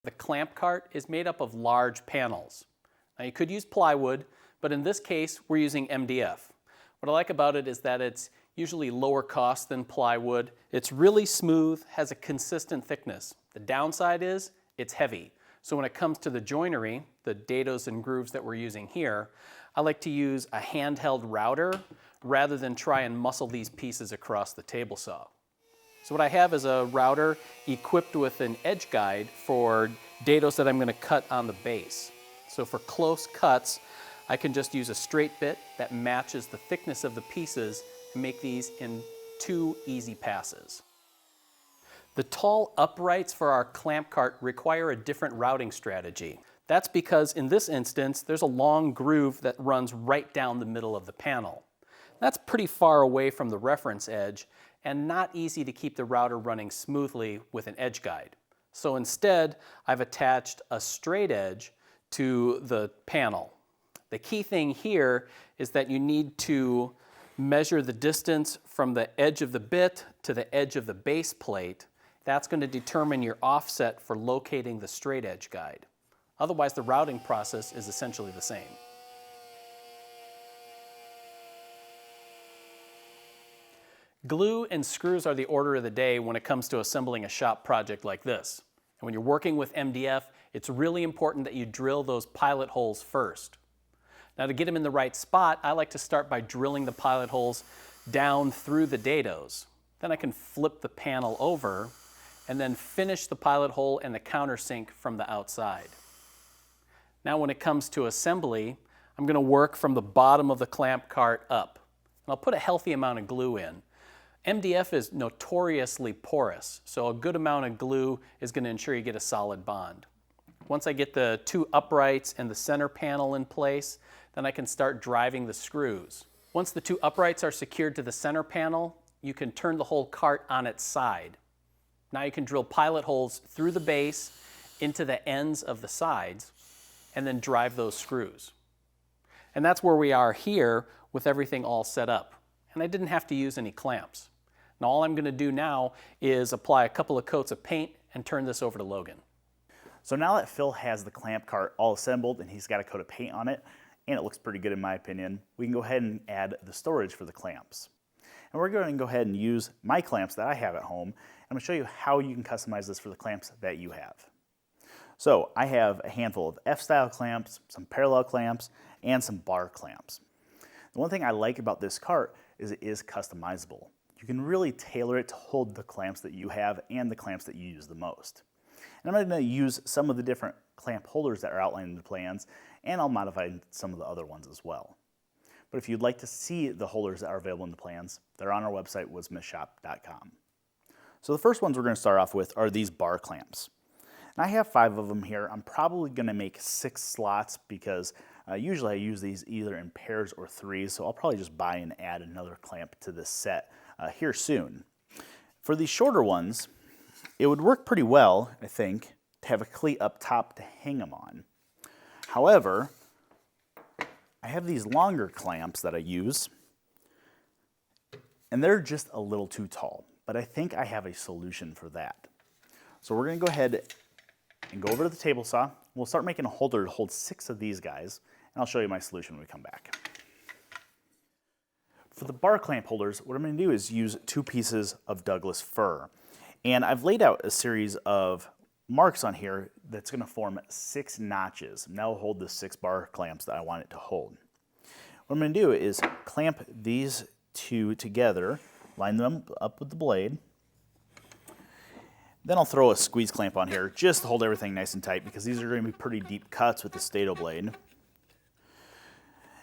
The clamp cart is made up of large panels. Now you could use plywood, but in this case we're using MDF. What I like about it is that it's usually lower cost than plywood. It's really smooth, has a consistent thickness. The downside is it's heavy. So when it comes to the joinery, the dados and grooves that we're using here, I like to use a handheld router rather than try and muscle these pieces across the table saw. So what I have is a router equipped with an edge guide for dados that I'm going to cut on the base. So for close cuts, I can just use a straight bit that matches the thickness of the pieces and make these in 2 easy passes. The tall uprights for our clamp cart require a different routing strategy. That's because in this instance, there's a long groove that runs right down the middle of the panel. That's pretty far away from the reference edge and not easy to keep the router running smoothly with an edge guide. So instead, I've attached a straight edge to the panel. The key thing here is that you need to measure the distance from the edge of the bit to the edge of the base plate. That's going to determine your offset for locating the straight edge guide. Otherwise, the routing process is essentially the same. Glue and screws are the order of the day when it comes to assembling a shop project like this. And when you're working with MDF, it's really important that you drill those pilot holes first. Now to get them in the right spot, I like to start by drilling the pilot holes down through the dados. Then I can flip the panel over and then finish the pilot hole and the countersink from the outside. Now when it comes to assembly, I'm going to work from the bottom of the clamp cart up. And I'll put a healthy amount of glue in. MDF is notoriously porous, so a good amount of glue is going to ensure you get a solid bond. Once I get the 2 uprights and the center panel in place, then I can start driving the screws. Once the 2 uprights are secured to the center panel, you can turn the whole cart on its side. Now you can drill pilot holes through the base into the ends of the sides and then drive those screws. And that's where we are here with everything all set up. And I didn't have to use any clamps. Now all I'm going to do now is apply a couple of coats of paint and turn this over to Logan. So now that Phil has the clamp cart all assembled and he's got a coat of paint on it, and it looks pretty good in my opinion, we can go ahead and add the storage for the clamps. And we're going to go ahead and use my clamps that I have at home. I'm going to show you how you can customize this for the clamps that you have. So I have a handful of F-style clamps, some parallel clamps, and some bar clamps. The one thing I like about this cart is it is customizable. You can really tailor it to hold the clamps that you have and the clamps that you use the most. And I'm going to use some of the different clamp holders that are outlined in the plans, and I'll modify some of the other ones as well. But if you'd like to see the holders that are available in the plans, they're on our website, woodsmithshop.com. So the first ones we're going to start off with are these bar clamps. And I have 5 of them here. I'm probably going to make 6 slots because usually I use these either in pairs or 3s, so I'll probably just buy and add another clamp to this set here soon. For these shorter ones, it would work pretty well, I think, to have a cleat up top to hang them on. However, I have these longer clamps that I use, and they're just a little too tall, but I think I have a solution for that. So we're going to go ahead and go over to the table saw. We'll start making a holder to hold 6 of these guys, and I'll show you my solution when we come back. For the bar clamp holders, what I'm going to do is use 2 pieces of Douglas fir. And I've laid out a series of marks on here that's going to form 6 notches. And that will hold the 6 bar clamps that I want it to hold. What I'm going to do is clamp these 2 together, line them up with the blade. Then I'll throw a squeeze clamp on here just to hold everything nice and tight because these are going to be pretty deep cuts with the stato blade.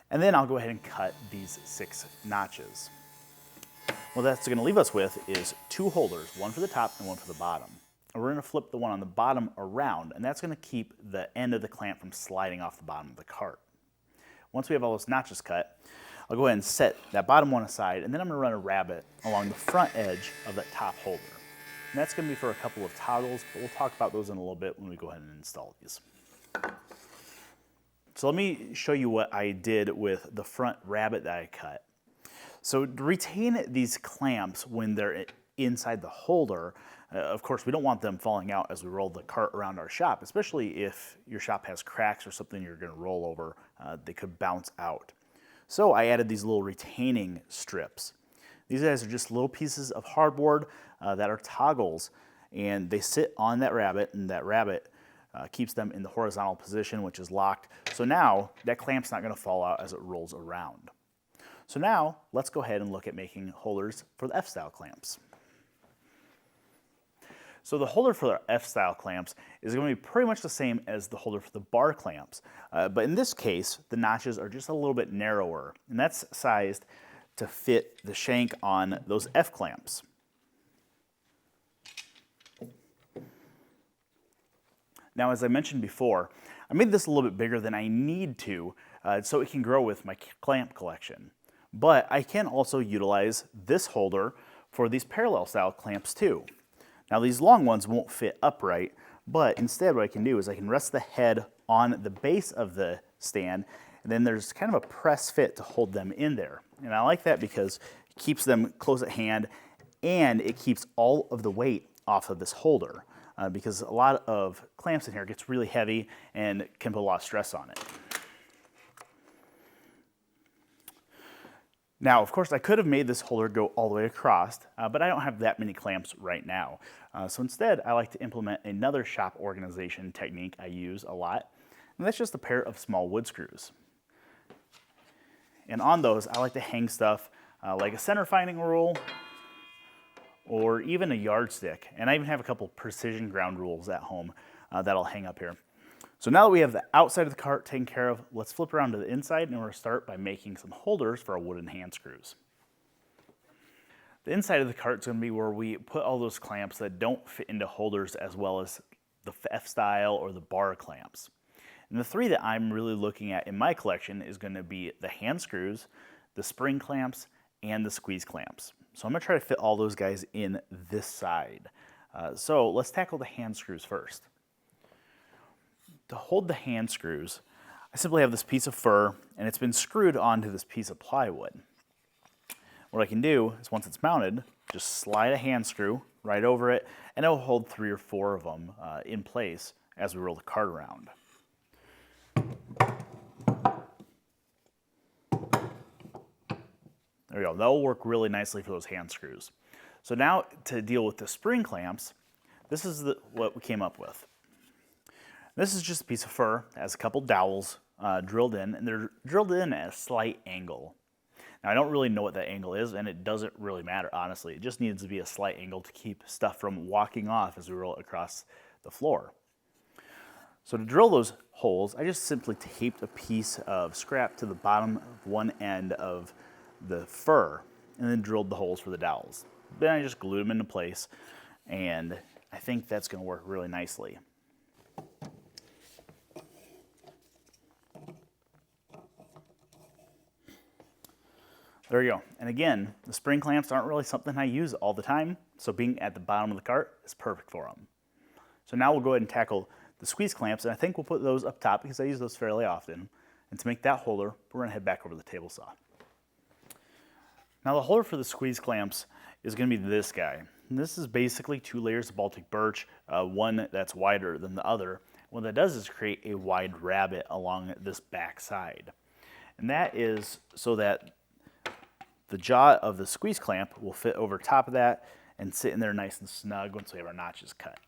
And then I'll go ahead and cut these 6 notches. What that's going to leave us with is 2 holders, one for the top and one for the bottom. And we're going to flip the one on the bottom around, and that's going to keep the end of the clamp from sliding off the bottom of the cart. Once we have all those notches cut, I'll go ahead and set that bottom one aside, and then I'm going to run a rabbet along the front edge of that top holder. And that's going to be for a couple of toggles, but we'll talk about those in a little bit when we go ahead and install these. So let me show you what I did with the front rabbet that I cut. So to retain these clamps when they're inside the holder, Of course, we don't want them falling out as we roll the cart around our shop, especially if your shop has cracks or something you're going to roll over. They could bounce out. So I added these little retaining strips. These guys are just little pieces of hardboard that are toggles, and they sit on that rabbet, and that rabbet keeps them in the horizontal position, which is locked. So now that clamp's not going to fall out as it rolls around. So now let's go ahead and look at making holders for the F-style clamps. So the holder for the F-style clamps is going to be pretty much the same as the holder for the bar clamps, but in this case, the notches are just a little bit narrower, and that's sized to fit the shank on those F clamps. Now, as I mentioned before, I made this a little bit bigger than I need to, so it can grow with my clamp collection. But I can also utilize this holder for these parallel style clamps too. Now, these long ones won't fit upright, but instead what I can do is I can rest the head on the base of the stand, and then there's kind of a press fit to hold them in there. And I like that because it keeps them close at hand, and it keeps all of the weight off of this holder, because a lot of clamps in here gets really heavy and can put a lot of stress on it. Now, of course, I could have made this holder go all the way across, but I don't have that many clamps right now. So instead, I like to implement another shop organization technique I use a lot, and that's just a pair of small wood screws. And on those, I like to hang stuff like a center finding rule or even a yardstick. And I even have a couple precision ground rules at home that I'll hang up here. So now that we have the outside of the cart taken care of, let's flip around to the inside, and we're going to start by making some holders for our wooden hand screws. The inside of the cart is going to be where we put all those clamps that don't fit into holders as well as the F-style or the bar clamps. And the three that I'm really looking at in my collection is going to be the hand screws, the spring clamps, and the squeeze clamps. So I'm going to try to fit all those guys in this side. So let's tackle the hand screws first. To hold the hand screws, I simply have this piece of fur, and it's been screwed onto this piece of plywood. What I can do is, once it's mounted, just slide a hand screw right over it, and it will hold 3 or 4 of them in place as we roll the cart around. There we go. That will work really nicely for those hand screws. So now to deal with the spring clamps, this is what we came up with. This is just a piece of fur that has a couple dowels drilled in, and they're drilled in at a slight angle. Now, I don't really know what that angle is, and it doesn't really matter, honestly. It just needs to be a slight angle to keep stuff from walking off as we roll it across the floor. So to drill those holes, I just simply taped a piece of scrap to the bottom of one end of the fur, and then drilled the holes for the dowels. Then I just glued them into place, and I think that's going to work really nicely. There you go. And again, the spring clamps aren't really something I use all the time, so being at the bottom of the cart is perfect for them. So now we'll go ahead and tackle the squeeze clamps, and I think we'll put those up top because I use those fairly often. And to make that holder, we're going to head back over to the table saw. Now the holder for the squeeze clamps is going to be this guy. And this is basically 2 layers of Baltic birch, one that's wider than the other. What that does is create a wide rabbet along this back side. And that is so that the jaw of the squeeze clamp will fit over top of that and sit in there nice and snug once we have our notches cut.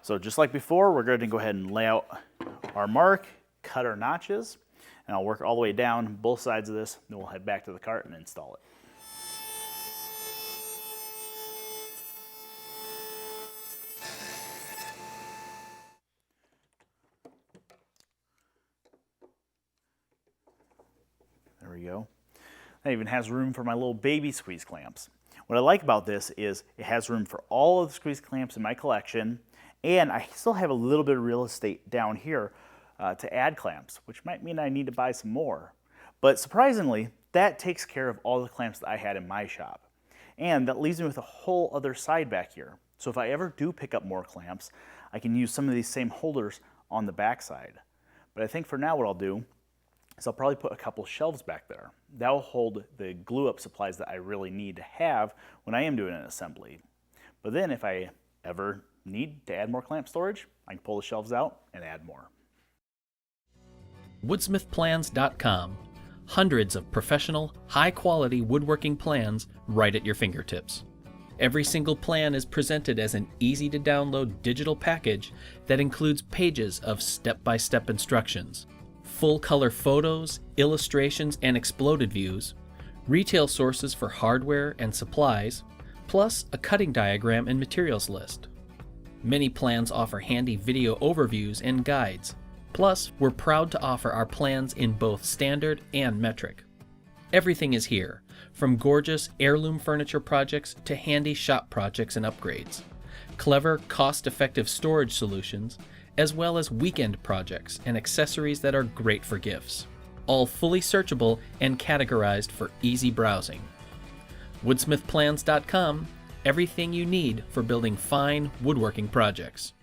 So just like before, we're going to go ahead and lay out our mark, cut our notches, and I'll work all the way down both sides of this, then we'll head back to the cart and install it. There we go. That even has room for my little baby squeeze clamps. What I like about this is it has room for all of the squeeze clamps in my collection, and I still have a little bit of real estate down here to add clamps, which might mean I need to buy some more. But surprisingly, that takes care of all the clamps that I had in my shop. And that leaves me with a whole other side back here. So if I ever do pick up more clamps, I can use some of these same holders on the back side. But I think for now what I'll do is I'll probably put a couple shelves back there. That will hold the glue up supplies that I really need to have when I am doing an assembly. But then if I ever need to add more clamp storage, I can pull the shelves out and add more. Woodsmithplans.com. Hundreds of professional, high-quality woodworking plans right at your fingertips. Every single plan is presented as an easy-to-download digital package that includes pages of step-by-step instructions, full-color photos, illustrations, and exploded views, retail sources for hardware and supplies, plus a cutting diagram and materials list. Many plans offer handy video overviews and guides. Plus, we're proud to offer our plans in both standard and metric. Everything is here, from gorgeous heirloom furniture projects to handy shop projects and upgrades, clever, cost-effective storage solutions, as well as weekend projects and accessories that are great for gifts. All fully searchable and categorized for easy browsing. Woodsmithplans.com, everything you need for building fine woodworking projects.